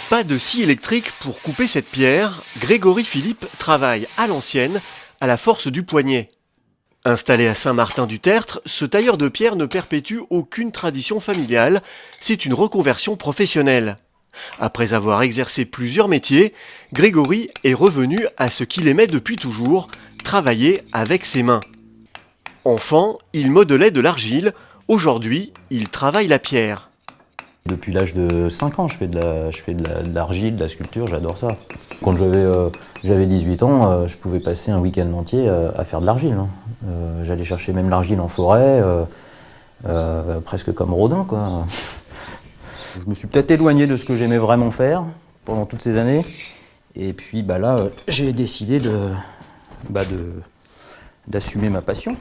Pas de scie électrique pour couper cette pierre, Grégory Philippe travaille à l'ancienne, à la force du poignet. Installé à Saint-Martin-du-Tertre, ce tailleur de pierre ne perpétue aucune tradition familiale, c'est une reconversion professionnelle. Après avoir exercé plusieurs métiers, Grégory est revenu à ce qu'il aimait depuis toujours, travailler avec ses mains. Enfant, il modelait de l'argile, aujourd'hui, il travaille la pierre. Depuis l'âge de 5 ans, je fais de l'argile, de la sculpture, j'adore ça. Quand j'avais 18 ans, je pouvais passer un week-end entier à faire de l'argile. J'allais chercher même l'argile en forêt, presque comme Rodin, quoi. Je me suis peut-être éloigné de ce que j'aimais vraiment faire pendant toutes ces années. Et puis là, j'ai décidé d'assumer ma passion.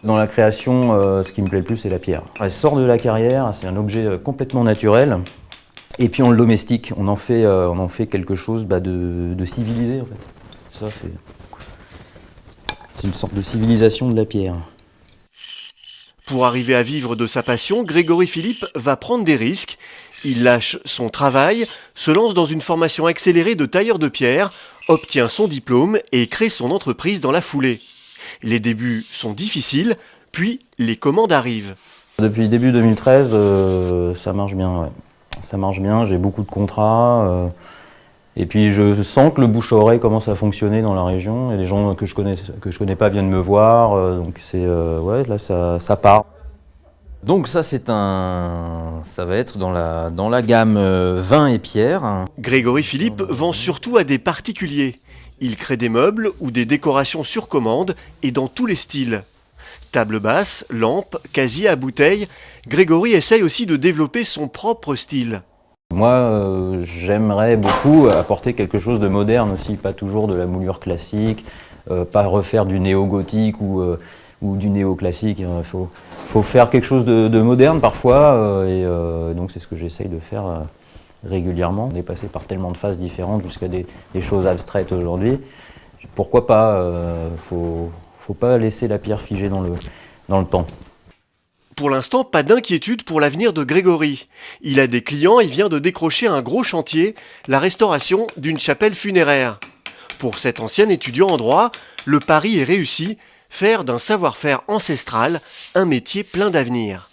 Dans la création, ce qui me plaît le plus, c'est la pierre. Elle sort de la carrière, c'est un objet complètement naturel. Et puis on le domestique, on en fait quelque chose de civilisé en fait. Ça, c'est une sorte de civilisation de la pierre. Pour arriver à vivre de sa passion, Grégory Philippe va prendre des risques. Il lâche son travail, se lance dans une formation accélérée de tailleur de pierre, obtient son diplôme et crée son entreprise dans la foulée. Les débuts sont difficiles, puis les commandes arrivent. Depuis début 2013, ça marche bien. Ouais. Ça marche bien, j'ai beaucoup de contrats. Et puis je sens que le bouche-à-oreille commence à fonctionner dans la région. Et les gens que je connais pas viennent me voir. Donc ouais, là ça part. Donc ça va être dans la gamme vin et pierre. Grégory Philippe vend surtout à des particuliers. Il crée des meubles ou des décorations sur commande et dans tous les styles. Table basse, lampe, casier à bouteilles, Grégory essaye aussi de développer son propre style. Moi, j'aimerais beaucoup apporter quelque chose de moderne aussi, pas toujours de la moulure classique, pas refaire du néo-gothique ou du néo-classique. Il faut faire quelque chose de moderne parfois, et donc c'est ce que j'essaye de faire régulièrement. On est passé par tellement de phases différentes jusqu'à des choses abstraites aujourd'hui. Pourquoi pas, faut pas laisser la pierre figée dans le temps. Pour l'instant, pas d'inquiétude pour l'avenir de Grégory. Il a des clients et vient de décrocher un gros chantier, la restauration d'une chapelle funéraire. Pour cet ancien étudiant en droit, le pari est réussi, faire d'un savoir-faire ancestral un métier plein d'avenir.